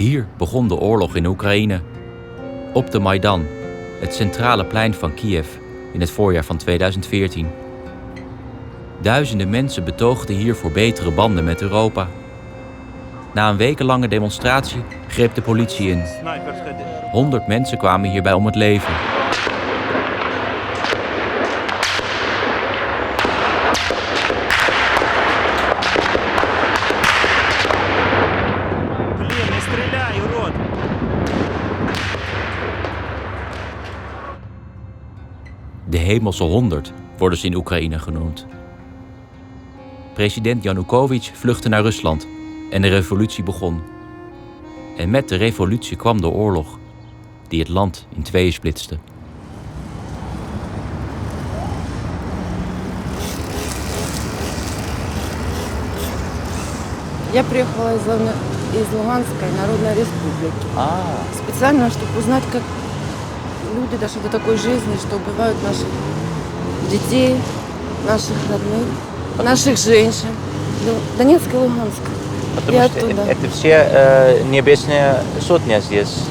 Hier begon de oorlog in Oekraïne. Op de Maidan, het centrale plein van Kiev, in het voorjaar van 2014. Duizenden mensen betoogden hier voor betere banden met Europa. Na een wekenlange demonstratie greep de politie in. 100 mensen kwamen hierbij om het leven. De Hemelse 100 worden ze in Oekraïne genoemd. President Janukovic vluchtte naar Rusland en de revolutie begon. En met de revolutie kwam de oorlog, die het land in tweeën splitste. Я приехала из Луганской Народной Республики. Специально, чтобы узнать, как люди дошли до такой жизни, что убивают наших детей, наших родных, наших женщин. Донецк и Луганск. Потому что это все небесные сотни здесь.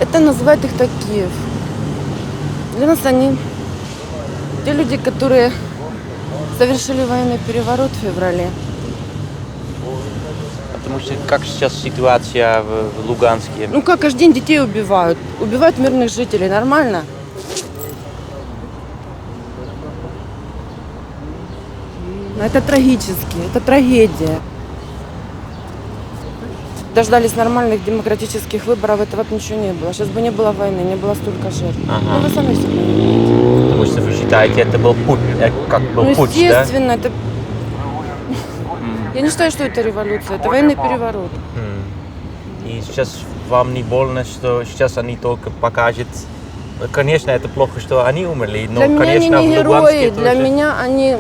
Это называют их так Киев. Для нас они те люди, которые совершили военный переворот в феврале. Потому что как сейчас ситуация в Луганске? Ну как, каждый день детей убивают. Убивают мирных жителей. Нормально? Это трагически, это трагедия. Дождались нормальных демократических выборов, этого бы ничего не было. Сейчас бы не было войны, не было столько жертв. Ну вы сами все понимаете. Потому что вы считаете, это был путь, как был путь, да? Естественно, это... Я не считаю, что это революция, это военный переворот. И сейчас вам не больно, что сейчас они только покажут... Конечно, это плохо, что они умерли, но, для меня конечно, они не в Луганске герои, тоже... для меня они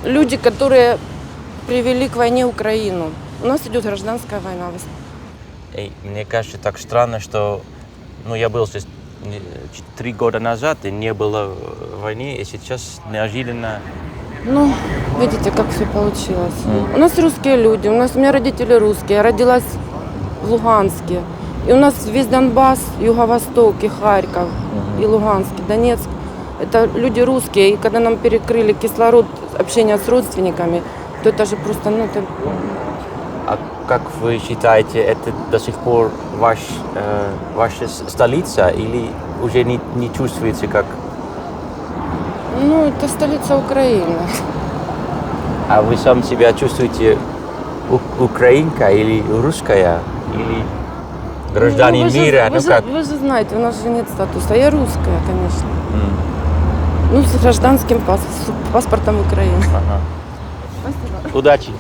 люди, которые привели к войне Украину. У нас идет гражданская война. Мне кажется, так странно, что... Ну, я был здесь 3 года назад, и не было войны, и сейчас неожиданно... Ну, видите, как все получилось. У нас русские люди, у меня родители русские, я родилась в Луганске. И у нас весь Донбасс, Юго-Восток, и Харьков, и Луганск, и Донецк. Это люди русские, и когда нам перекрыли кислород, общение с родственниками, то это же просто, ну, это... А как вы считаете, это до сих пор ваша столица или уже не чувствуете как? Ну, это столица Украины. А вы сам себя чувствуете украинка или русская, или гражданин мира? Вы же знаете, у нас же нет статуса. Я русская, конечно. Ну, с гражданским паспортом Украины. Ага. Спасибо. Удачи.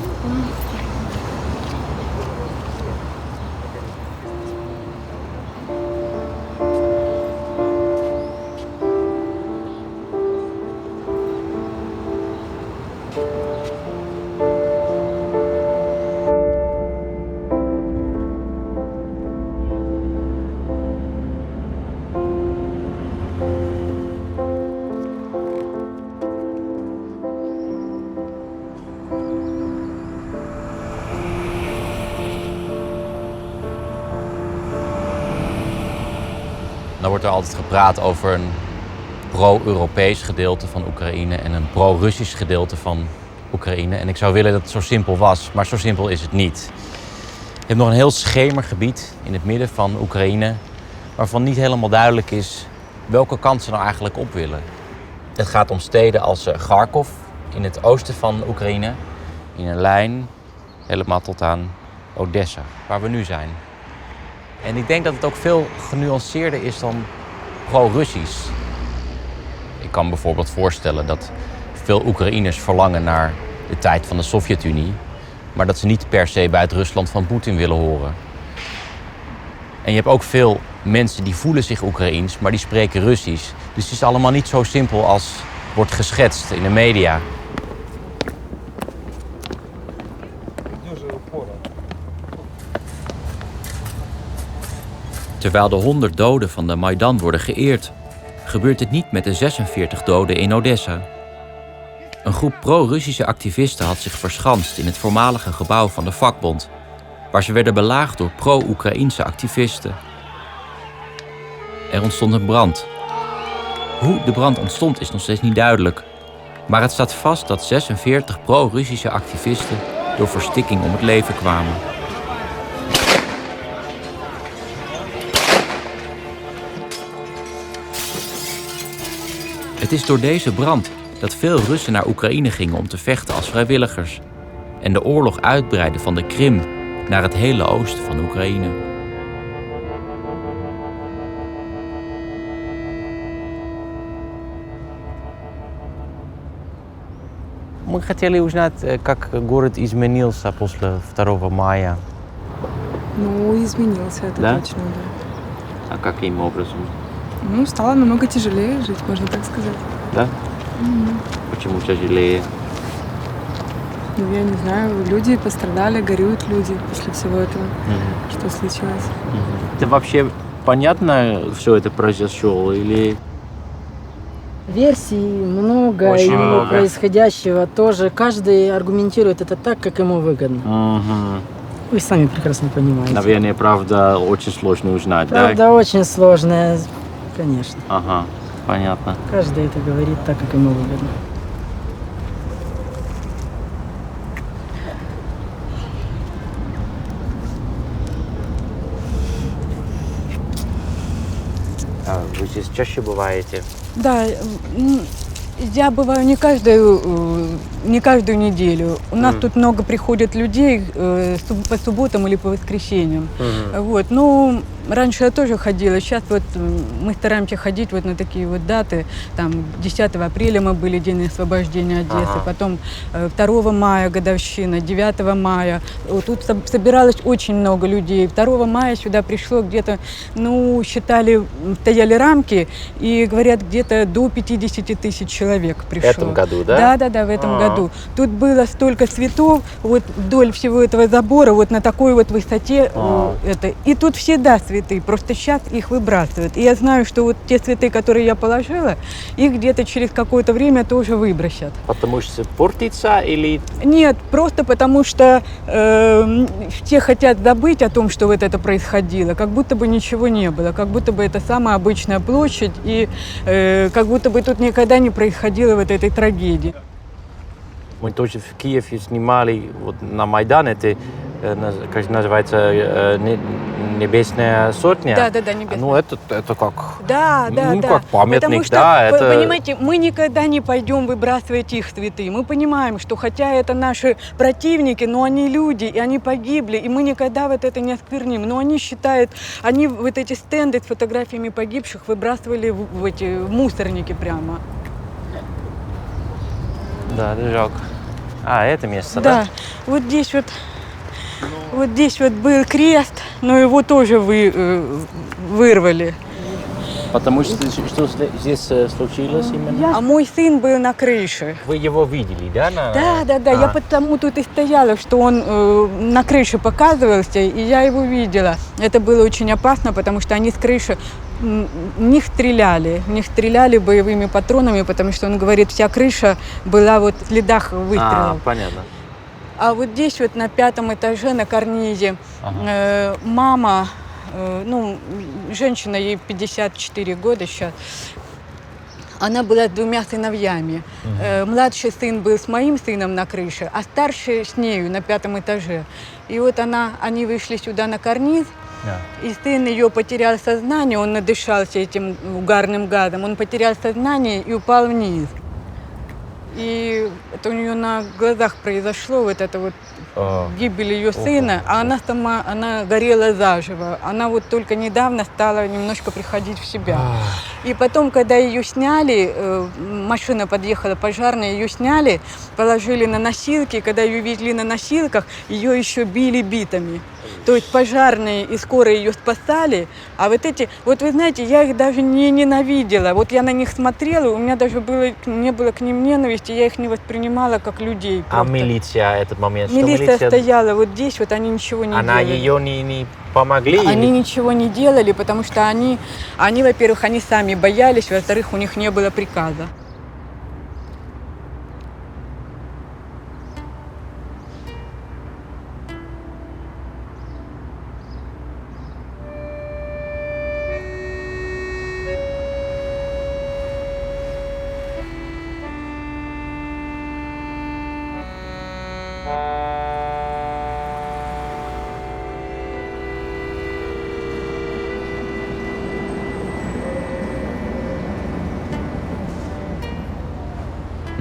Dan wordt er altijd gepraat over een pro-Europees gedeelte van Oekraïne en een pro-Russisch gedeelte van Oekraïne. En ik zou willen dat het zo simpel was, maar zo simpel is het niet. Je hebt nog een heel schemergebied in het midden van Oekraïne, waarvan niet helemaal duidelijk is welke kant ze nou eigenlijk op willen. Het gaat om steden als Kharkov in het oosten van Oekraïne, in een lijn helemaal tot aan Odessa, waar we nu zijn. En ik denk dat het ook veel genuanceerder is dan pro-Russisch. Ik kan me bijvoorbeeld voorstellen dat veel Oekraïners verlangen naar de tijd van de Sovjet-Unie, maar dat ze niet per se bij het Rusland van Poetin willen horen. En je hebt ook veel mensen die voelen zich Oekraïens, maar die spreken Russisch. Dus het is allemaal niet zo simpel als wordt geschetst in de media. Terwijl de 100 doden van de Maidan worden geëerd, gebeurt het niet met de 46 doden in Odessa. Een groep pro-Russische activisten had zich verschanst in het voormalige gebouw van de vakbond. waar ze werden belaagd door pro-Oekraïense activisten. Er ontstond een brand. Hoe de brand ontstond is nog steeds niet duidelijk. Maar het staat vast dat 46 pro-Russische activisten door verstikking om het leven kwamen. Het is door deze brand dat veel Russen naar Oekraïne gingen om te vechten als vrijwilligers. En de oorlog uitbreidde van de Krim naar het hele oosten van Oekraïne. Мы хотели узнать, как город изменился после 2 мая. Ну, изменился, это Да? точно, да. А каким образом? Ну, стало намного тяжелее жить, можно так сказать. Да? Почему тяжелее? Ну, я не знаю, люди пострадали, горюют люди после всего этого, что случилось. Это вообще понятно, все это произошло или... Версий много, Очень и много. происходящего тоже. Каждый аргументирует это так, как ему выгодно. Вы сами прекрасно понимаете. Наверное, правда очень сложно узнать, Правда очень сложная, конечно. Ага, понятно. Каждый это говорит так, как ему выгодно. А вы здесь чаще бываете? Да, я бываю не каждую неделю. У нас тут много приходит людей по субботам или по воскресеньям. Вот. Ну, раньше я тоже ходила. Сейчас вот мы стараемся ходить вот на такие вот даты. Там 10 апреля мы были, День освобождения Одессы. Потом 2 мая годовщина, 9 мая. Вот тут собиралось очень много людей. 2 мая сюда пришло где-то, ну, считали, стояли рамки, и говорят, где-то до 50 тысяч человек пришло. В этом году, да? Да, в этом году. Тут было столько цветов, вот вдоль всего этого забора, вот на такой вот высоте. Это. И тут всегда цветы, просто сейчас их выбрасывают. И я знаю, что вот те цветы, которые я положила, их где-то через какое-то время тоже выбросят. Потому что портится или... Нет, просто потому что все хотят забыть о том, что вот это происходило, как будто бы ничего не было, как будто бы это самая обычная площадь, и как будто бы тут никогда не происходило вот этой трагедии. Мы тоже в Киеве снимали вот на Майдан, это, как называется, Небесная сотня. Да, небесная. Ну, это как... Да. как памятник, Потому что, да, это... понимаете, мы никогда не пойдем выбрасывать их цветы. Мы понимаем, что хотя это наши противники, но они люди, и они погибли, и мы никогда вот это не оскверним. Но они считают, они вот эти стенды с фотографиями погибших выбрасывали в эти мусорники прямо. Да, это жалко. А, это место, да? Да, вот здесь вот был крест, но его тоже вырвали. Потому что здесь случилось именно? А мой сын был на крыше. Вы его видели, да? Да. Я потому тут и стояла, что он на крыше показывался, и я его видела. Это было очень опасно, потому что они с крыши в них стреляли боевыми патронами, потому что он говорит, вся крыша была вот в следах выстрелов. Понятно. А вот здесь вот на 5-м этаже, на карнизе, мама, ну, женщина, ей 54 года сейчас, она была с 2 сыновьями. Младший сын был с моим сыном на крыше, а старший с нею на 5-м этаже. И вот они вышли сюда на карниз, и сын ее потерял сознание, он надышался этим угарным газом, он потерял сознание и упал вниз. И это у нее на глазах произошло, вот это вот гибель ее сына, а она сама, она горела заживо. Она вот только недавно стала немножко приходить в себя. И потом, когда ее сняли, машина подъехала пожарная, ее сняли, положили на носилки. Когда ее везли на носилках, ее еще били битами. То есть пожарные и скорые ее спасали, а вот эти, вот вы знаете, я их даже не ненавидела. Вот я на них смотрела, у меня даже не было к ним ненависти, я их не воспринимала как людей. А милиция этот момент? Милиция стояла вот здесь, вот они ничего не делали. Она ее не помогли? Они ничего не делали, потому что они, во-первых, они сами боялись, во-вторых, у них не было приказа.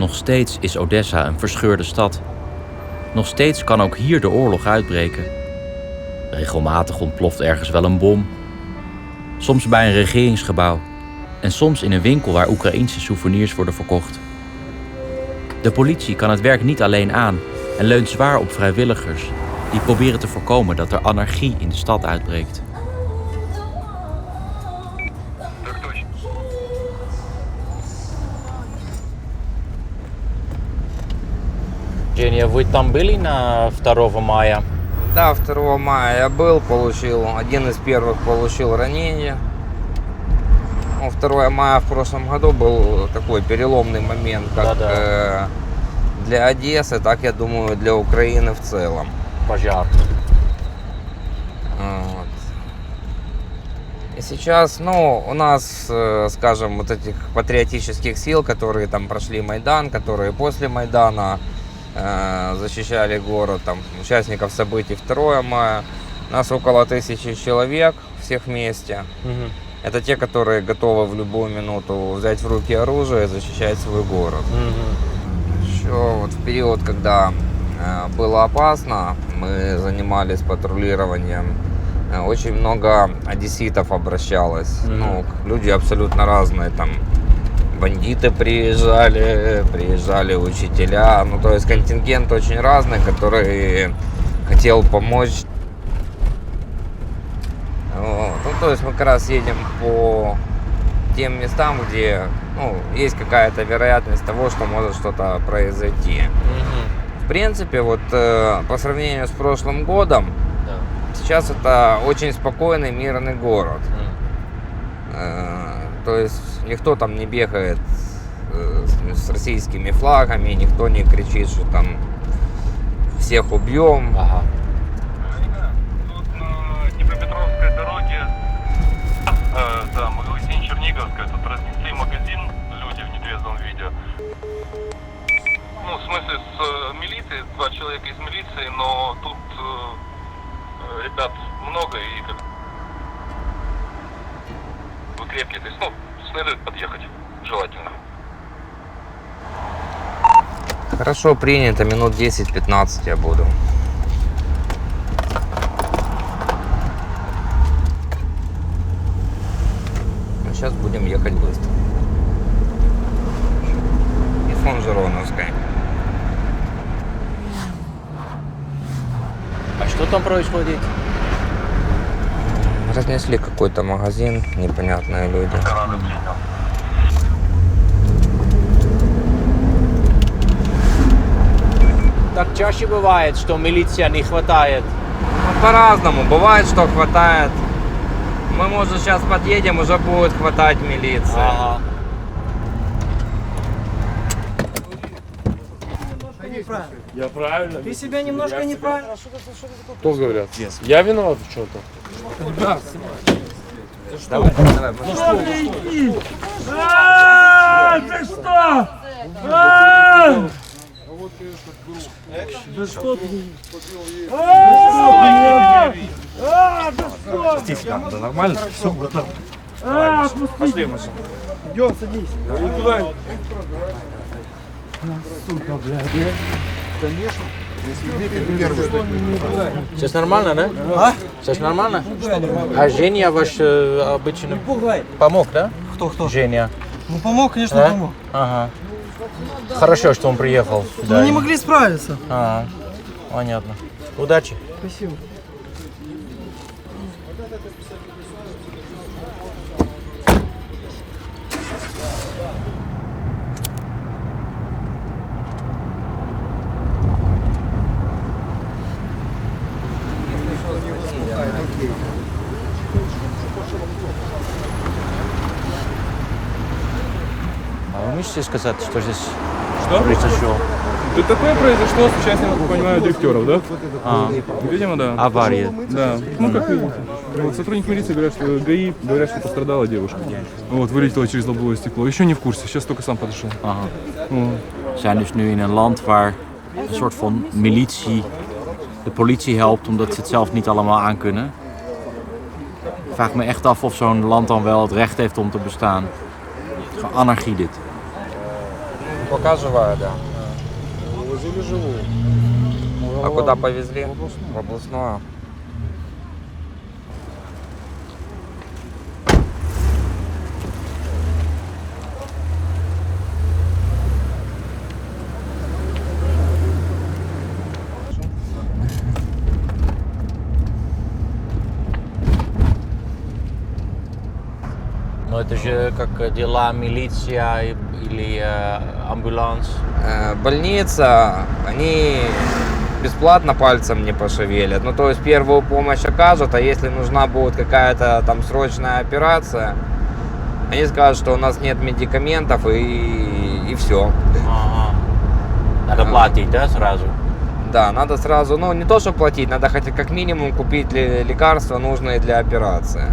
Nog steeds is Odessa een verscheurde stad. Nog steeds kan ook hier de oorlog uitbreken. Regelmatig ontploft ergens wel een bom. Soms bij een regeringsgebouw. En soms in een winkel waar Oekraïense souvenirs worden verkocht. De politie kan het werk niet alleen aan en leunt zwaar op vrijwilligers die proberen te voorkomen dat er anarchie in de stad uitbreekt. Женя, вы там были на 2 мая? Да, 2 мая я был, один из первых получил ранение. 2 мая в прошлом году был такой переломный момент, как для Одессы, так, я думаю, для Украины в целом. Пожар. Вот. И сейчас, у нас, скажем, вот этих патриотических сил, которые там прошли Майдан, которые после Майдана защищали город, там, участников событий 2 мая, нас около 1000 человек, всех вместе. Это те, которые готовы в любую минуту взять в руки оружие и защищать свой город. Еще вот в период, когда было опасно, мы занимались патрулированием. Очень много одесситов обращалось. Люди абсолютно разные. Там бандиты приезжали учителя. То есть контингент очень разный, который хотел помочь. То есть мы как раз едем по тем местам, где есть какая-то вероятность того, что может что-то произойти. В принципе, вот по сравнению с прошлым годом, сейчас это очень спокойный, мирный город. То есть никто там не бегает с российскими флагами, никто не кричит, что там всех убьем. Ага. Днепропетровской дороге, магазин Черниговская, тут разнесли магазин люди в нетрезвом виде. В смысле с милиции, 2 человека из милиции, но тут ребят много и вы крепкие, то есть, следует подъехать, желательно. Хорошо, принято, минут 10-15 я буду. Сейчас будем ехать быстро. И фон Жироновской. А что там происходит? Разнесли какой-то магазин, непонятные люди. Так чаще бывает, что милиция не хватает. По-разному. Бывает, что хватает. Мы, может, сейчас подъедем, уже будет хватать милиции. Ага. Я правильно? Ты себя немножко неправильно. Кто говорят? Я виноват в чем-то? Давай. Ты что? Да что ты? Да нормально? Все, братан. Пошли, машина. Идем, садись. Сука, блядь. Конечно. Сейчас нормально, да? А? Сейчас нормально? А Женя ваш обычно помог, да? Кто? Женя. Помог, конечно, Да? помог. Ага. Хорошо, что он приехал сюда. Мы не могли справиться. Ага. Понятно. Удачи. Спасибо. А вы можете сказать, что здесь Что? произошло? Тут такое произошло с участием, как понимаю, дрифтеров, да? Видимо, да. Авария. Да. Как видите. Вот сотрудники милиции говорят, что ГАИ говорят, что пострадала девушка. Вылетела через лобовое стекло. Еще не в курсе, сейчас только сам подошел. Aha. We zijn dus nu in een land waar een soort van militie de politie helpt omdat ze het zelf niet allemaal aankunnen. Ik vraag me echt af of zo'n land dan wel het recht heeft om te bestaan. Het is gewoon anarchie dit. Пока живая, да. Возили живую. А куда повезли? В областное. Ну это же как дела милиция или амбуланс. Больница, они бесплатно пальцем не пошевелят. Ну, то есть первую помощь окажут, а если нужна будет какая-то там срочная операция, они скажут, что у нас нет медикаментов и все. Ага. Надо платить, да, сразу? Да, надо сразу, ну, не то, что платить, надо хотя как минимум купить лекарства, нужные для операции.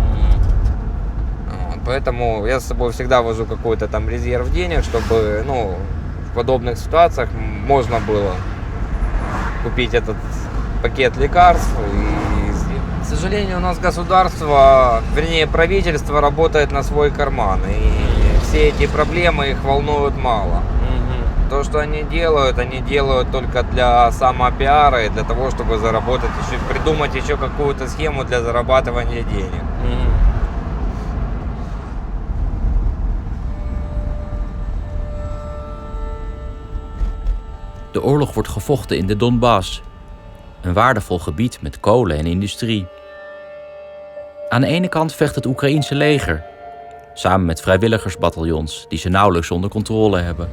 Вот, поэтому я с собой всегда вожу какой-то там резерв денег, чтобы, ну, в подобных ситуациях можно было купить этот пакет лекарств. И, к сожалению, у нас государство, вернее правительство работает на свой карман. И все эти проблемы их волнуют мало. То, что они делают только для самопиара и для того, чтобы заработать еще, придумать еще какую-то схему для зарабатывания денег. De oorlog wordt gevochten in de Donbass, een waardevol gebied met kolen en industrie. Aan de ene kant vecht het Oekraïense leger, samen met vrijwilligersbataljons die ze nauwelijks onder controle hebben.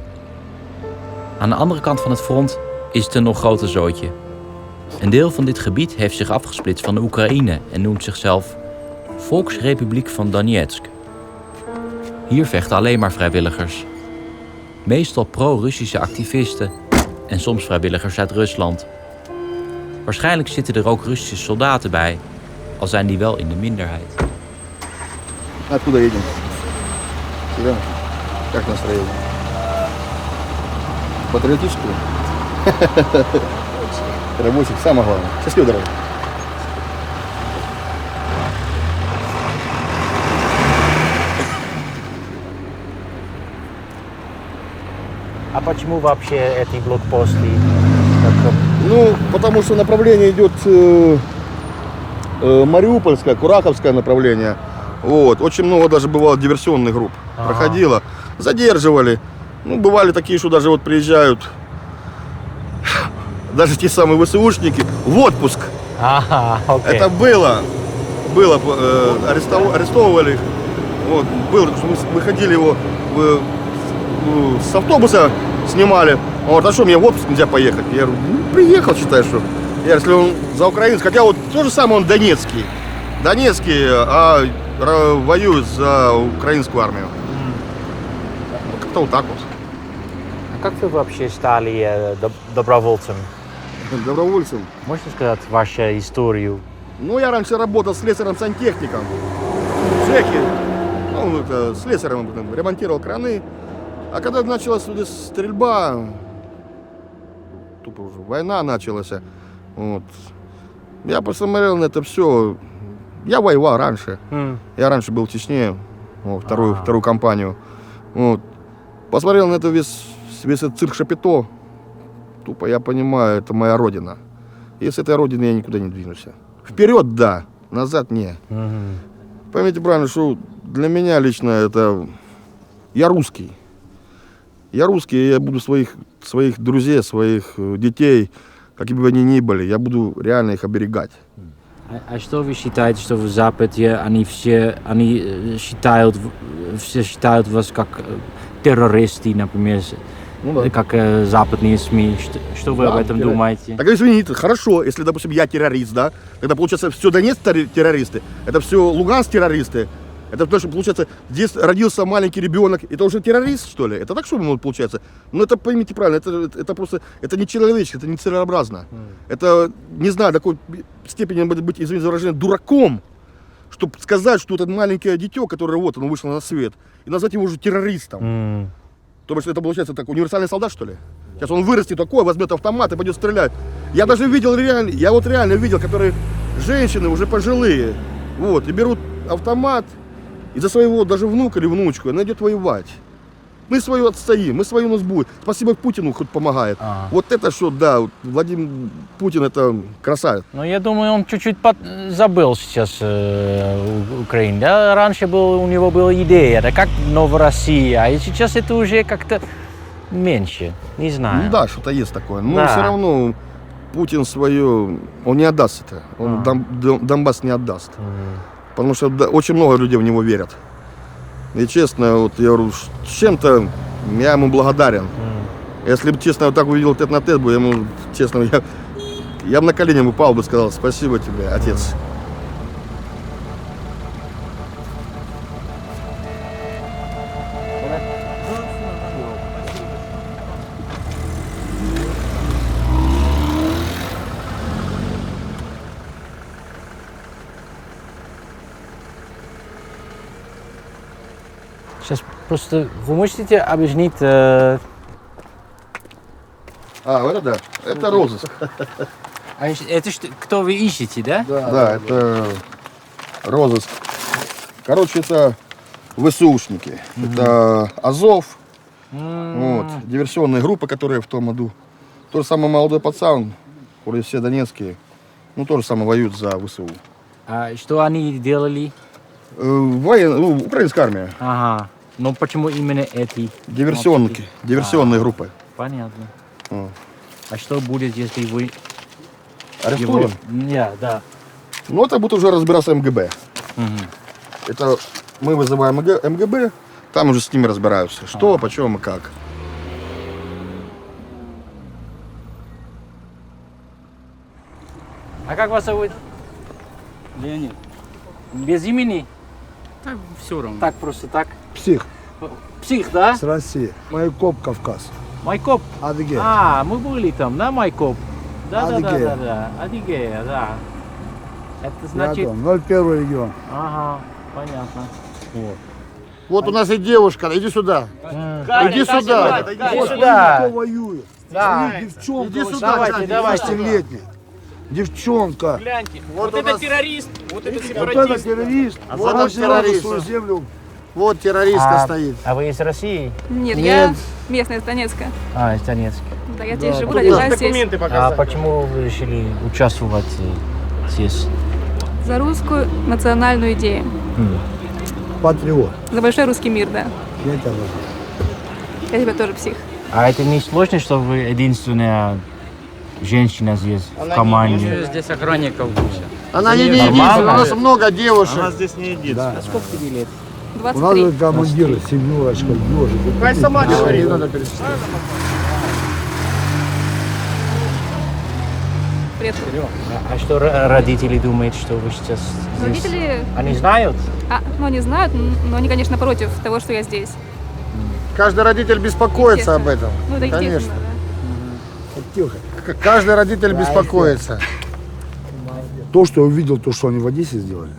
Aan de andere kant van het front is het een nog groter zootje. Een deel van dit gebied heeft zich afgesplitst van de Oekraïne en noemt zichzelf Volksrepubliek van Donetsk. Hier vechten alleen maar vrijwilligers. Meestal pro-Russische activisten en soms vrijwilligers uit Rusland. Waarschijnlijk zitten er ook Russische soldaten bij, al zijn die wel in de minderheid. Откуда едем? Серега, как настроение? Патриотическую? Рабочих, самое главное. Счастливо, дорогой. А почему вообще эти блокпосты? Ну, потому что направление идет Мариупольское, Кураховское направление. Вот. Очень много даже бывало диверсионных групп. Проходило, задерживали. Ну, бывали такие, что даже вот приезжают даже те самые ВСУшники в отпуск. Это было. Арестовывали их. Вот. Было, что мы выходили его с автобуса, снимали. Он говорит, а что, мне в отпуск нельзя поехать? Я говорю, ну, приехал, считай, что. Я, если он за украинец, хотя вот то же самое он донецкий. Донецкий, а воюет за украинскую армию. Вот как-то вот так вот. А как вы вообще стали добровольцем? Добровольцем? Можете сказать вашу историю? Ну, я раньше работал слесарем-сантехником в ЖЭКе. Ну, это слесарем ремонтировал краны. А когда началась стрельба, тупо уже война началась, вот, я посмотрел на это все. Я воевал раньше. Я раньше был в Чечне, вот, вторую кампанию. Вот. Посмотрел на это весь этот цирк Шапито. Тупо я понимаю, это моя родина. И с этой родины я никуда не двинусь. Вперед, да, назад не. Поймите правильно, что для меня лично это... Я русский. Я русский, и я буду своих друзей, своих детей, какими бы они ни были, я буду реально их оберегать. А что вы считаете, что в Западе они считают вас как террористы, например, как западные СМИ? Что вы об этом думаете? Так извините, хорошо, если, допустим, я террорист, да, тогда получается все Донецк террористы, это все Луганск террористы. Это то, что, получается, здесь родился маленький ребенок, это уже террорист, что ли? Это так, что получается? Ну, это, поймите правильно, это просто, это не человеческое, это не целесообразно. Это, не знаю, до какой степени надо быть, извините за выражение, дураком, чтобы сказать, что это маленькое дитё, которое вот, оно вышло на свет, и назвать его уже террористом. То есть это, получается, так, универсальный солдат, что ли? Сейчас он вырастет такой, возьмет автомат и пойдет стрелять. Я даже видел реально, реально видел, которые женщины уже пожилые, вот, и берут автомат, и за своего даже внука или внучку она идет воевать. Мы свое отстоим, мы свое у нас будет. Спасибо Путину, хоть помогает. Ага. Вот это что, да, Владимир Путин это красавец. Ну, я думаю, он чуть-чуть забыл сейчас Украину. Да? Раньше у него была идея, да, как Новороссия, а сейчас это уже как-то меньше, не знаю. Ну да, что-то есть такое. Но Да. все равно Путин свое, он не отдаст это. Он Донбасс не отдаст. Потому что очень много людей в него верят. И честно, вот я говорю, чем-то я ему благодарен. Если бы, честно, вот так увидел тет-на-тет, бы, я ему, честно, я бы на колени упал бы и сказал: спасибо тебе, отец. Сейчас просто вы можете объяснить... Это да, это розыск. А это что, кто вы ищете, да? Да, это розыск. Короче, это ВСУшники. Это Азов, вот, диверсионные группы, которые в том году. Тот же самый молодой пацан, вроде все донецкие, ну, тоже самое воюют за ВСУ. А что они делали? Украинская армия. Ага. Но почему именно эти? Диверсионники, диверсионные группы. Понятно. А что будет, если вы... Арестуем? Да. Ну, это будет уже разбираться МГБ. Это мы вызываем МГБ, там уже с ними разбираются. Что, почем и как. А как вас зовут? Леонид. Без имени? Так, все равно. Так, просто так? Псих. Псих, да? С России. Майкоп, Кавказ. Майкоп? Адыгея. А, мы были там, да, Майкоп? Да. Адыгея. Адыгея, да. Это Я значит... там, 01 регион. Ага, понятно. Вот у нас и девушка, иди сюда. Иди сюда. Иди сюда. Кто воюет? Да. Девчонка. Иди сюда, давайте. 16-летняя. Девчонка. Гляньте, Вот вот у это нас- террорист, вот это Вот это сепаратист. террорист. вот Она он взяла террорист. свою землю. Вот террористка стоит. А вы из России? Нет, Нет. я местная из Донецка. А, из Донецка. Да, я здесь живу, Тут родилась здесь. документы А показать. почему вы решили участвовать здесь? За русскую национальную идею. Патриот. За большой русский мир, да. Я тебя возьму. Я тебя тоже псих. А это не сложно, что вы единственная женщина здесь в команде? Здесь охранников больше. Она не Нормально. единственная, у нас много девушек. Она здесь не единственная. Да. Сколько тебе лет? У нас 23. же командиры, семерочка, ежик. Хай сама говорит, надо перечислить. Привет. А что родители думают, что вы сейчас здесь? Родители, Они знают? они знают, но они, конечно, против того, что я здесь. Каждый родитель беспокоится об этом. Ну, это естественно, Конечно. да. Тихо. Каждый родитель беспокоится. То, что я увидел, то, что они в Одессе сделали,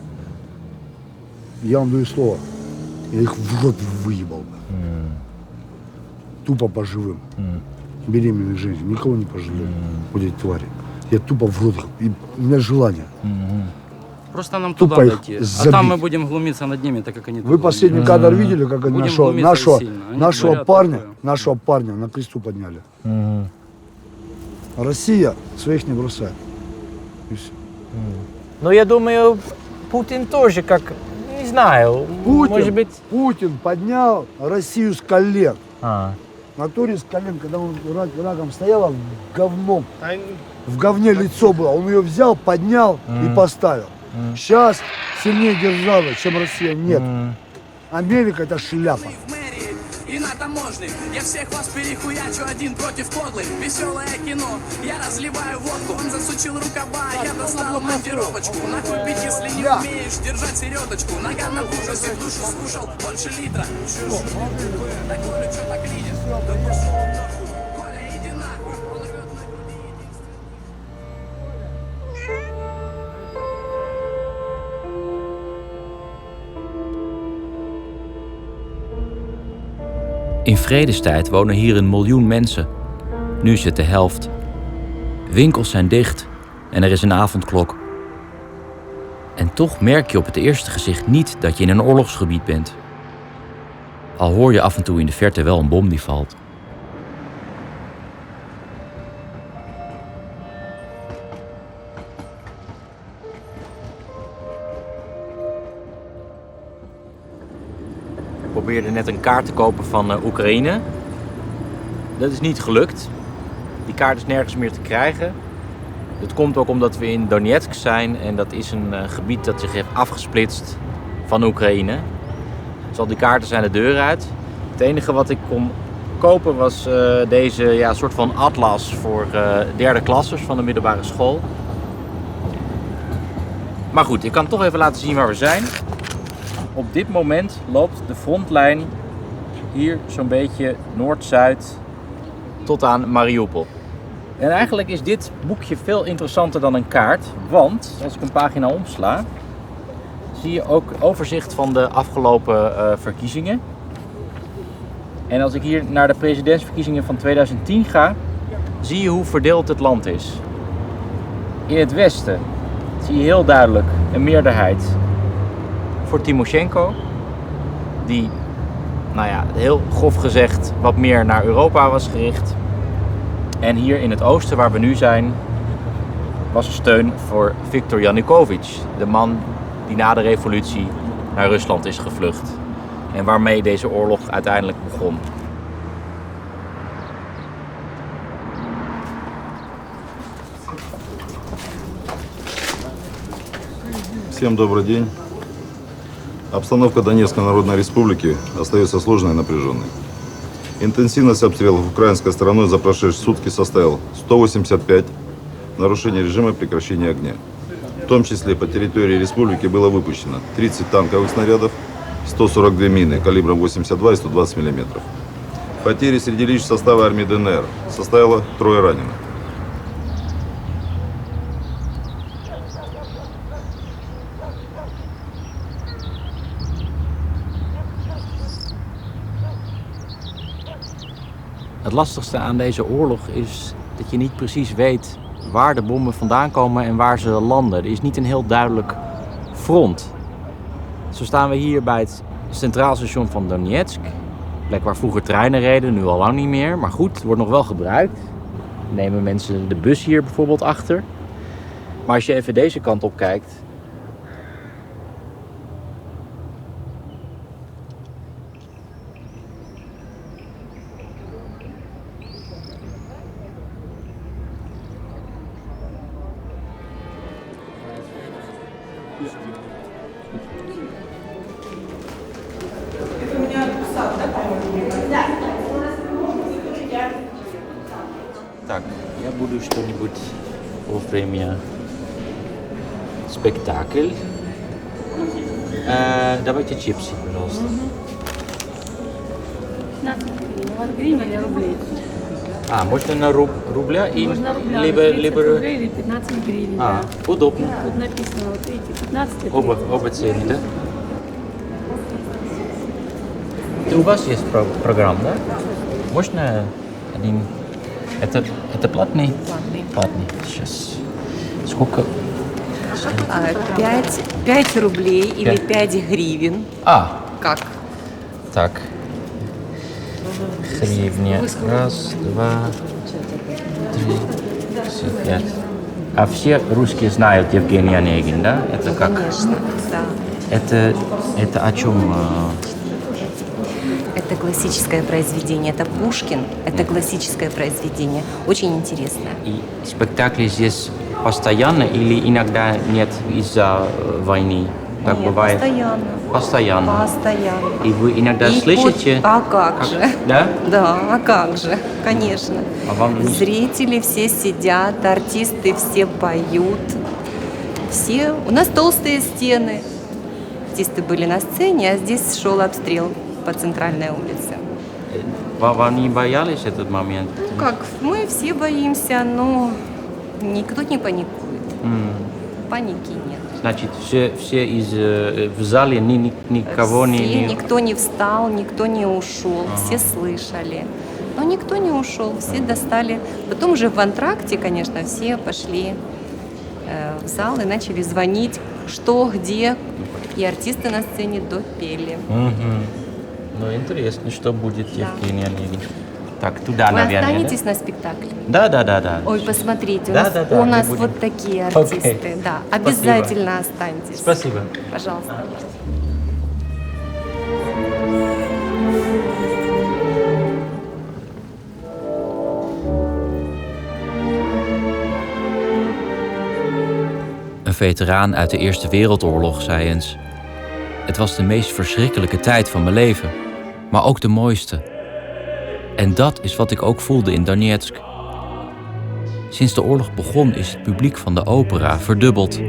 я вам даю слово, я их в рот выебал бы. Тупо по живым. Беременных женщин, никого не пожалею. Вот эти твари. Я тупо в рот их. И у меня желание. Просто нам Тупо туда их дойти. А забить. там мы будем глумиться над ними, так как они... Вы тут последний были. кадр видели, как они Будем глумиться сильно. Они говорят такое. нашего парня на кресту подняли. Россия своих не бросает. И все. Ну, я думаю, Путин тоже как, не знаю, может быть... Путин поднял Россию с колен. А. В натуре с колен, когда он раком стояла, говном. В говне лицо было. Он ее взял, поднял и поставил. Сейчас сильнее державы, чем Россия. Нет. Америка это шляпа. И на таможне я всех вас перехуячу один против подлых. Веселое кино, я разливаю водку. Он засучил рукава, я достал монтировочку. Нахуй бить, если не умеешь держать середочку. Нога на ужасе, в душу скушал больше литра. Так Коля, чё так лидишь? Да пошел нахуй. Коля, иди нахуй. Он рвет на груди In vredestijd wonen hier 1 miljoen mensen. Nu is het de helft. Winkels zijn dicht en er is een avondklok. En toch merk je op het eerste gezicht niet dat je in een oorlogsgebied bent. Al hoor je af en toe in de verte wel een bom die valt. Ik probeerde net een kaart te kopen van Oekraïne. Dat is niet gelukt. Die kaart is nergens meer te krijgen. Dat komt ook omdat we in Donetsk zijn en dat is een gebied dat zich heeft afgesplitst van Oekraïne. Dus al die kaarten zijn de deur uit. Het enige wat ik kon kopen was deze soort van atlas voor derde klassers van de middelbare school. Maar goed, ik kan toch even laten zien waar we zijn. Op dit moment loopt de frontlijn hier zo'n beetje noord-zuid tot aan Mariupol. En eigenlijk is dit boekje veel interessanter dan een kaart, want als ik een pagina omsla, zie je ook overzicht van de afgelopen verkiezingen. En als ik hier naar de presidentsverkiezingen van 2010 ga, zie je hoe verdeeld het land is. In het westen zie je heel duidelijk een meerderheid voor Timoshenko, die, heel grof gezegd, wat meer naar Europa was gericht. En hier in het oosten, waar we nu zijn, was er steun voor Viktor Yanukovych, de man die na de revolutie naar Rusland is gevlucht. En waarmee deze oorlog uiteindelijk begon. Всем добрый день. Обстановка Донецкой Народной Республики остается сложной и напряженной. Интенсивность обстрелов украинской стороной за прошедшие сутки составила 185 нарушений режима прекращения огня. В том числе по территории республики было выпущено 30 танковых снарядов, 142 мины калибром 82 и 120 мм. Потери среди личного состава армии ДНР составило 3 раненых. Het lastigste aan deze oorlog is dat je niet precies weet waar de bommen vandaan komen en waar ze landen. Er is niet een heel duidelijk front. Zo staan we hier bij het centraal station van Donetsk. Een plek waar vroeger treinen reden, nu al lang niet meer. Maar goed, het wordt nog wel gebruikt. Nemen mensen de bus hier bijvoorbeeld achter. Maar als je even deze kant op kijkt, Так, я буду что-нибудь во время спектакль. Давайте чипсы, пожалуйста. 15 гривен или рублей? Можно на рубля и Можно рубля, либо 30 рублей или 15 гривен. Да. Удобно. Тут написано, вот видите, 15 и 30. Оба цены, да? У вас есть программа, да? Можно один... Это платный? Платный. Сейчас. Сколько? 5 рублей или 5 гривен. Как? Так. Гривня. Раз, два, три, 5. А все русские знают Евгений Онегин, да? Это как? Конечно, да. Это о чем? Это классическое произведение, это Пушкин, это классическое произведение, очень интересно. И спектакли здесь постоянно или иногда нет из-за войны? Так Нет, бывает? Постоянно. Постоянно. И вы иногда слышите? А как же? Да? Да, а как же, конечно. А вам не... Зрители все сидят, артисты все поют. Все. У нас толстые стены. Артисты были на сцене, а здесь шел обстрел по центральной улице. Вам не боялись этот момент? Ну как, мы все боимся, но никто не паникует. Паники нет. Значит, все в зале никого не... Никто не встал, никто не ушел, все слышали. Но никто не ушел, все достали. Потом уже в антракте, конечно, все пошли в зал и начали звонить, что, где. И артисты на сцене допели. Ну, интересно, что будет, Да. Евгения Онегин. Так, туда, Вы наверное, останетесь на спектакле? Да. Ой, посмотрите, Да, у мы нас будем. вот такие Окей. артисты. Да, Спасибо. обязательно останьтесь. Спасибо. Пожалуйста. Een veteraan uit de Eerste Wereldoorlog zei eens: het was de meest verschrikkelijke tijd van mijn leven, maar ook de mooiste. En dat is wat ik ook voelde in Donetsk. Sinds de oorlog begon is het publiek van de opera verdubbeld.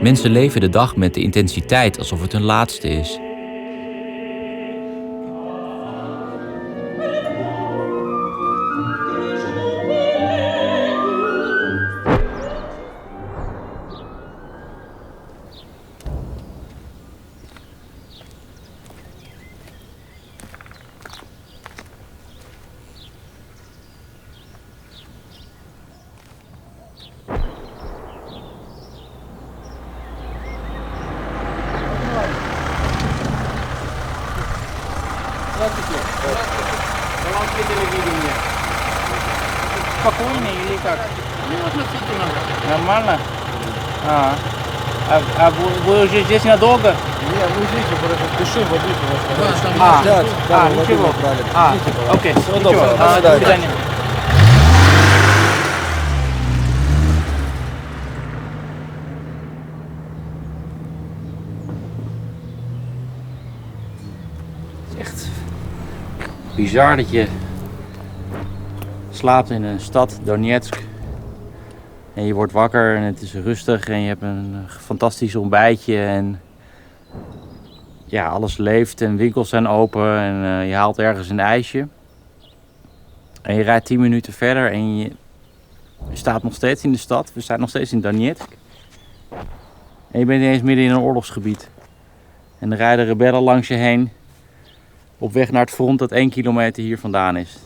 Mensen leven de dag met de intensiteit alsof het hun laatste is. Здравствуйте. Голландское телевидение. Спокойно или как? Ну, относительно. Нормально? А вы уже здесь надолго? Нет, мы здесь просто пишем водитель. Ничего. Окей, Всего ничего. доброго. До свидания. Echt bizar dat je slaapt in een stad, Donetsk. En je wordt wakker en het is rustig en je hebt een fantastisch ontbijtje. En ja, alles leeft en winkels zijn open en je haalt ergens een ijsje. En je rijdt 10 minuten verder en je staat nog steeds in de stad. We staan nog steeds in Donetsk. En je bent ineens midden in een oorlogsgebied. En er rijden rebellen langs je heen. Op weg naar het front dat 1 kilometer hier vandaan is.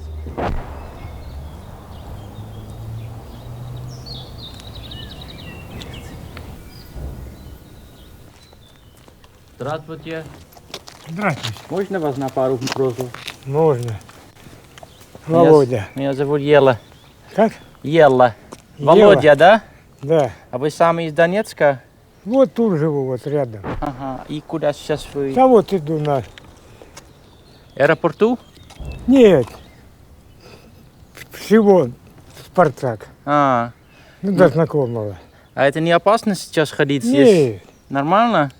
Здравствуйте. Здравствуйте. Можно вас на пару вопросов? Можно. Володя. Меня зовут Ела. Как? Ела. Ела. Володя, да? Да. А вы сами из Донецка? Вот тут живу, вот рядом. Ага. И куда сейчас вы? Да вот иду на... Аэропорту? Нет. Всего Спартак. А. Ну, до знакомого. А это не опасно сейчас ходить Нет. здесь? Нормально?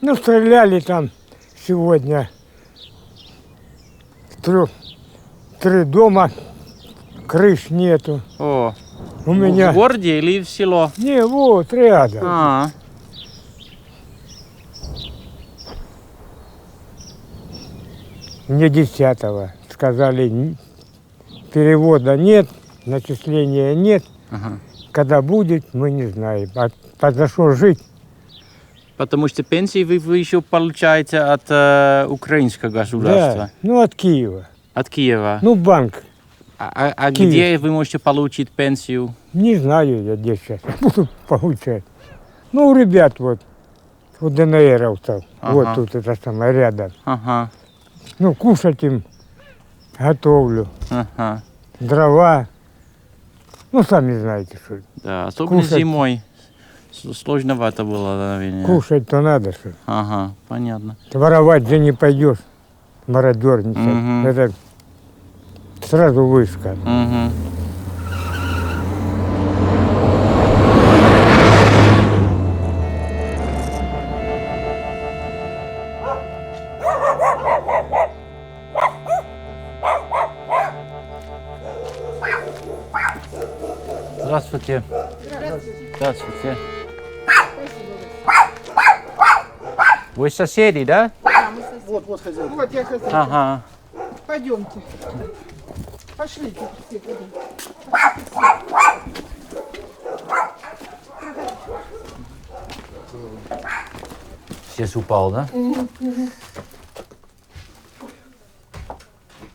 Ну, стреляли там сегодня. Три дома, крыш нету. О. У меня... В городе или в село? Не, вот рядом. А. Мне 10-го сказали, перевода нет, начисления нет. Ага. Когда будет, мы не знаем. А за что жить? Потому что пенсии вы еще получаете от украинского государства. Да, ну от Киева. От Киева. Ну, банк. А Киев. где вы можете получить пенсию? Не знаю я, где сейчас буду получать. Ну, у ребят вот, у ДНРовцев, Ага. вот тут это самое рядом. Ага. Ну, кушать им готовлю. Ага. Дрова. Ну, сами знаете, что. Да, особенно Кушать. зимой. Сложновато было, наверное. Кушать-то надо, что. Ага, понятно. Воровать же не пойдешь, мародерничать. Мгм. Это сразу вышка. Угу. Здравствуйте. Здравствуйте. Вы соседи, да? Да, мы соседи. Вот хозяин. Вот я хозяин. Ага. Пойдемте. Пошлите. Все, пойдем. Сейчас упал, да?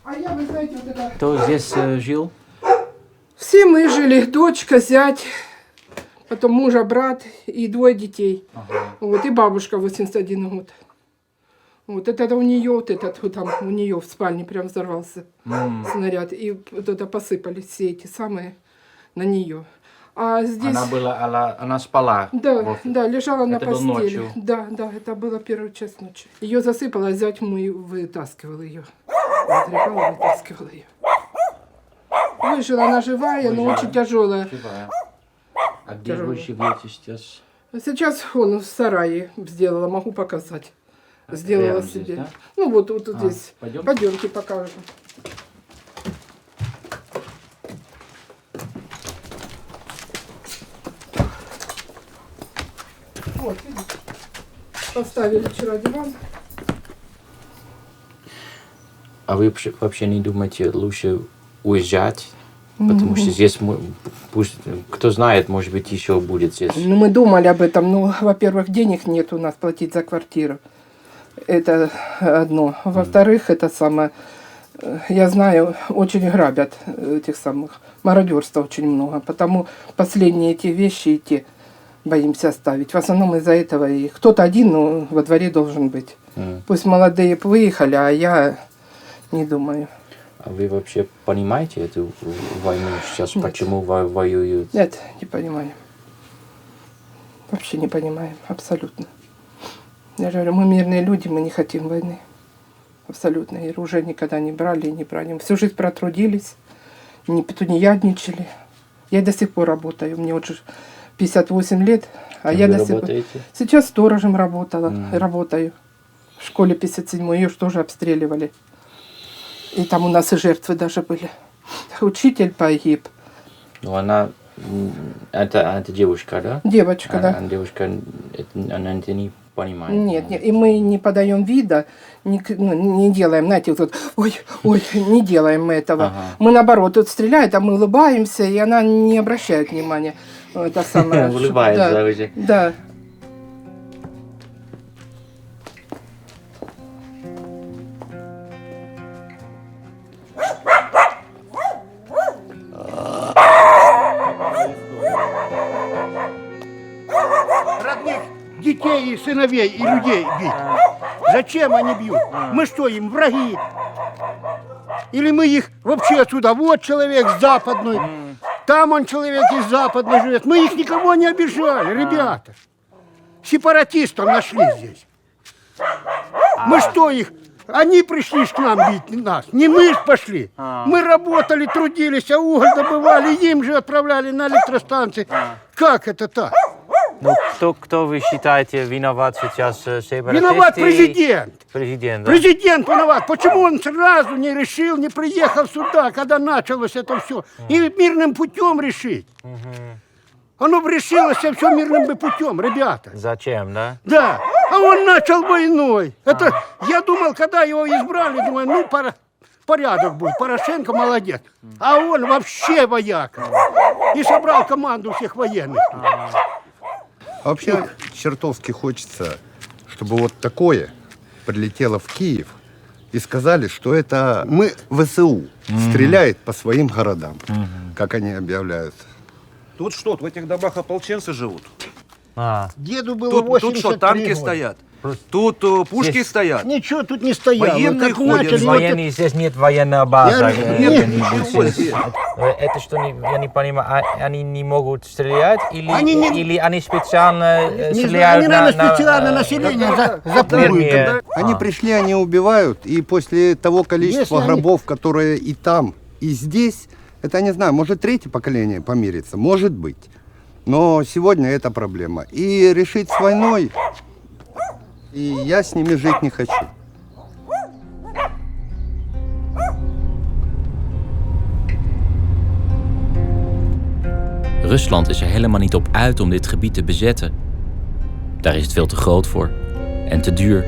А я, вы знаете, вот это... Кто здесь жил? Все мы жили, дочка, зять, потом мужа, брат и 2 детей. Вот, и бабушка 81 год. Вот это у нее, вот этот вот там у нее в спальне прям взорвался снаряд. И вот это посыпались все эти самые на нее. А здесь... Она спала? Да, да, лежала на Это было постели. ночью? Да, да, это было первый час ночи. Ее засыпало, а зять мой вытаскивал ее. Разрекал и вытаскивал ее. Выжила она живая, но очень тяжелая. Живая. А где вы живете сейчас? Сейчас он в сарае сделала, могу показать. Сделала Рядом себе. здесь, да? Ну вот здесь. пойдем? Пойдемте покажем. Вот, видите? Поставили вчера диван. А вы вообще не думаете лучше уезжать? Потому что здесь, пусть, кто знает, может быть, еще будет здесь. Ну, мы думали об этом. Ну, во-первых, денег нет у нас платить за квартиру. Это одно. Во-вторых, это самое... Я знаю, очень грабят этих самых. Мародерства очень много. Потому последние эти вещи эти боимся оставить. В основном из-за этого и кто-то один, но во дворе должен быть. Пусть молодые выехали, а я не думаю. А вы вообще понимаете эту войну сейчас? Нет. Почему воюют? Нет, не понимаю. Вообще не понимаем, абсолютно. Я же говорю, мы мирные люди, мы не хотим войны. Абсолютно. И оружие никогда не брали и не брали. Всю жизнь протрудились, не тунеядничали. Я до сих пор работаю. Мне уже 58 лет, а Кем я вы до сих пор... работаете? Сейчас сторожем работала, работаю. В школе 57-й, ее же тоже обстреливали. И там у нас и жертвы даже были. Учитель погиб. Ну, она... Это девушка, да? Девочка, да. Девушка, она это не понимает. Нет, нет, и мы не подаем вида, не делаем, знаете, вот, ой, не делаем мы этого. Ага. Мы наоборот, тут стреляют, а мы улыбаемся, и она не обращает внимания. Это самое. Улыбается уже. Да. Родных детей и сыновей и людей бить. Зачем они бьют? Мы что, им враги? Или мы их вообще отсюда? Вот человек с западной, там он человек из западной живет. Мы их никого не обижали, ребята. Сепаратистов нашли здесь. Мы что их? Они пришли к нам бить нас, не мы ж пошли. Мы работали, трудились, а уголь добывали, им же отправляли на электростанции. Как это так? Ну, кто вы считаете виноват сейчас? Сепаратисты? Виноват президент. Президент, да? Президент виноват. Почему он сразу не решил, не приехал сюда, когда началось это все? И мирным путем решить. Оно бы решилось все мирным бы путем, ребята. Зачем, да? Да. А он начал войной. Это, я думал, когда его избрали, думаю, ну, порядок будет. Порошенко молодец. А он вообще вояка. И собрал команду всех военных. А вообще чертовски хочется, чтобы вот такое прилетело в Киев и сказали, что это мы ВСУ стреляет по своим городам, как они объявляют. Тут что, в этих домах ополченцы живут? Деду было 83 Тут что, танки года. стоят? Тут пушки Здесь стоят? Ничего тут не стояло. Военные Как ходят. начали, Военные, здесь нет военной базы. Нет, Это что, я не понимаю, они не могут стрелять? Или они специально Не знаю, стреляют они, наверное, специально население запугивают. Они пришли, они убивают, и после того количества Если гробов, которые и там, и здесь, это, не знаю, может, третье поколение помирится, может быть. Но сегодня это проблема. И решить с войной, и я с ними жить не хочу. Rusland is er helemaal niet op uit om dit gebied te bezetten. Daar is het veel te groot voor en te duur.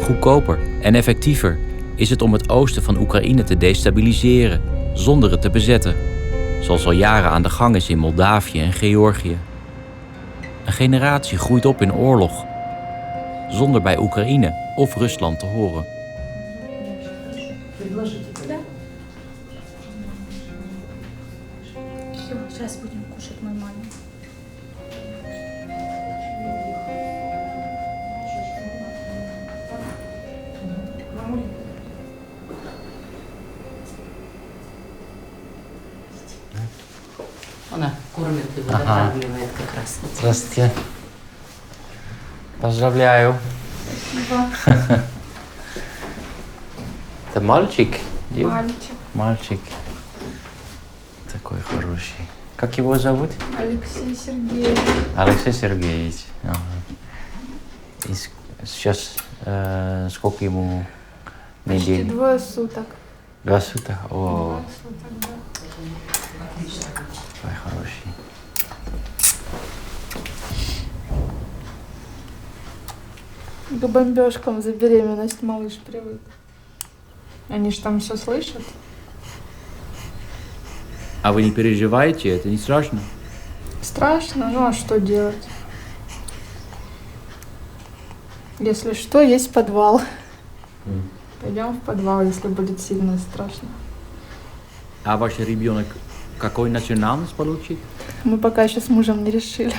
Goedkoper en effectiever is het om het oosten van Oekraïne te destabiliseren zonder het te bezetten, zoals al jaren aan de gang is in Moldavië en Georgië. Een generatie groeit op in oorlog, zonder bij Oekraïne of Rusland te horen. Сейчас будем кушать нормально. кормит его, Ага. накармливает как раз. Здравствуйте. Поздравляю. Спасибо. Это мальчик? Мальчик. Мальчик. Такой хороший. Как его зовут? Алексей Сергеевич. Алексей Сергеевич. Ага. И сейчас сколько ему Почти недель? 2 суток. 2 суток? О, 2 суток, да. такой хороший. К бомбежкам за беременность малыш привык. Они ж там все слышат. А вы не переживаете? Это не страшно? Страшно, ну а что делать? Если что, есть подвал. Пойдем в подвал, если будет сильно страшно. А ваш ребенок какой национальность получит? Мы пока еще с мужем не решили.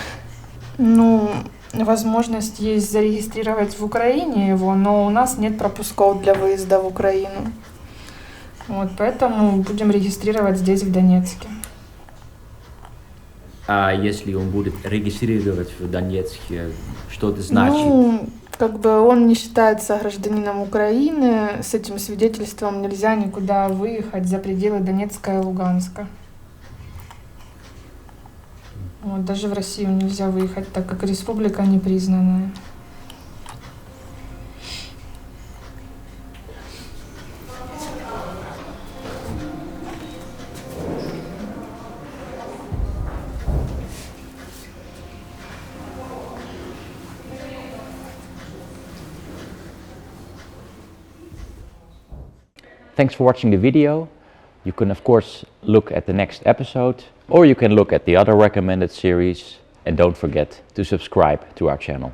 Ну, возможность есть зарегистрировать в Украине его, но у нас нет пропусков для выезда в Украину. Вот, поэтому будем регистрировать здесь, в Донецке. А если он будет регистрировать в Донецке, что это значит? Ну, как бы он не считается гражданином Украины, с этим свидетельством нельзя никуда выехать за пределы Донецка и Луганска. Вот, даже в Россию нельзя выехать, так как республика непризнанная. Thanks for watching the video. You can of course look at the next episode, or you can look at the other recommended series, and don't forget to subscribe to our channel.